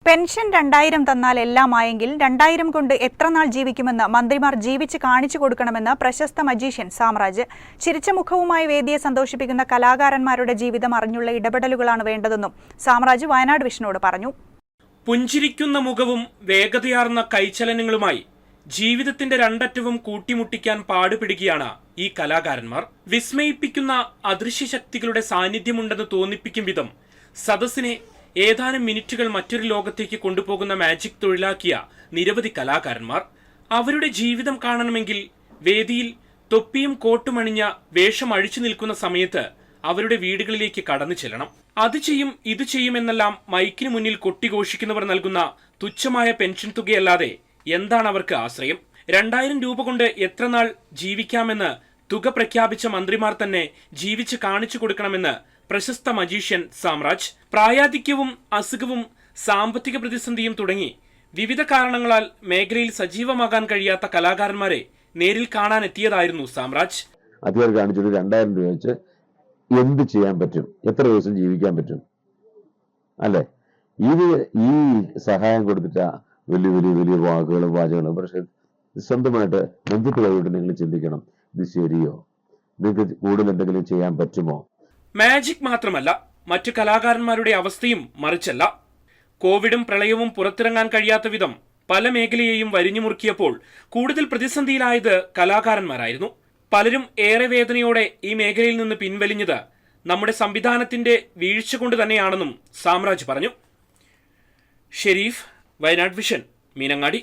Pension 2000 തന്നാൽ എല്ലാമായെങ്കിൽ 2000 കൊണ്ട് എത്ര നാൾ ജീവിക്കുമെന്ന് മന്ത്രിമാർ ജീവിച്ച് കാണിച്ചു കൊടുക്കണമെന്ന് പ്രശസ്ത മജീഷ്യൻ സാമ്രാജ്. ചിരിച്ച മുഖവുമായി വേദിയെ സന്തോഷിപ്പിക്കുന്ന കലാകാരന്മാരുടെ ജീവിതം അറിഞ്ഞുള്ള ഇടപെടലുകളാണ് വേണ്ടതെന്നും സാമ്രാജ് വയനാട് വിഷനോട് പറഞ്ഞു. പുഞ്ചിരിക്കുന്ന മുഖവും വേഗതയാർന്ന കൈചലനങ്ങളുമായി ജീവിതത്തിന്റെ രണ്ടറ്റവും കൂട്ടിമുട്ടിക്കാൻ പാടുപിടുകയാണ് ഈ കലാകാരന്മാർ. വിസ്മയിപ്പിക്കുന്ന അദൃശ്യശക്തികളുടെ സാന്നിധ്യമുണ്ടെന്ന് തോന്നിപ്പിക്കും വിധം സദസ്സിനെ ഏതാനും മിനിറ്റുകൾ മറ്റൊരു ലോകത്തേക്ക് കൊണ്ടുപോകുന്ന മാജിക് തൊഴിലാക്കിയ നിരവധി കലാകാരന്മാർ. അവരുടെ ജീവിതം കാണണമെങ്കിൽ വേദിയിൽ തൊപ്പിയും കോട്ടുമണിഞ്ഞ വേഷം അഴിച്ചു നിൽക്കുന്ന സമയത്ത് അവരുടെ വീടുകളിലേക്ക് കടന്നു ചെല്ലണം. അത് ചെയ്യും ഇത് ചെയ്യുമെന്നെല്ലാം മൈക്കിന് മുന്നിൽ കൊട്ടിഘോഷിക്കുന്നവർ നൽകുന്ന തുച്ഛമായ പെൻഷൻ തുകയല്ലാതെ എന്താണ് അവർക്ക് ആശ്രയം? 2000 രൂപ കൊണ്ട് എത്ര നാൾ ജീവിക്കാമെന്ന് തുക പ്രഖ്യാപിച്ച മന്ത്രിമാർ തന്നെ ജീവിച്ച് കാണിച്ചു കൊടുക്കണമെന്ന് പ്രശസ്ത മജീഷ്യൻ സാമ്രാജ്. പ്രായാധിക്യവും അസുഖവും സാമ്പത്തിക പ്രതിസന്ധിയും തുടങ്ങി വിവിധ കാരണങ്ങളാൽ മേഖലയിൽ സജീവമാകാൻ കഴിയാത്ത കലാകാരന്മാരെ നേരിൽ കാണാൻ എത്തിയതായിരുന്നു സാമ്രാജ്. അധികാരം കാണിച്ചിട്ട് 2000 രൂപ വെച്ച് എന്ത് ചെയ്യാൻ പറ്റും? എത്ര ദിവസം ജീവിക്കാൻ പറ്റും? അല്ലെ, ഈ സഹായം കൊടുത്തിട്ട് വലിയ വലിയ വലിയ വാക്കുകളും വാചകങ്ങളും. പക്ഷെ സ്വന്തമായിട്ട് നെഞ്ചിട്ട് കൈവിട്ട് നിങ്ങൾ ചിന്തിക്കണം, ഇത് ശരിയോ? നിങ്ങൾക്ക് കൂടുതൽ എന്തെങ്കിലും ചെയ്യാൻ പറ്റുമോ? മാജിക് മാത്രമല്ല, മറ്റു കലാകാരന്മാരുടെ അവസ്ഥയും മറിച്ചല്ല. കോവിഡും പ്രളയവും പുറത്തിറങ്ങാൻ കഴിയാത്ത വിധം പല മേഖലയെയും വരിഞ്ഞുമുറുക്കിയപ്പോൾ കൂടുതൽ പ്രതിസന്ധിയിലായത് കലാകാരന്മാരായിരുന്നു. പലരും ഏറെ വേദനയോടെ ഈ മേഖലയിൽ നിന്ന് പിൻവലിഞ്ഞത് നമ്മുടെ സംവിധാനത്തിന്റെ വീഴ്ച കൊണ്ട് തന്നെയാണെന്നും സാമ്രാജ് പറഞ്ഞു. ഷെരീഫ്, വയനാട് വിഷൻ, മീനങ്ങാടി.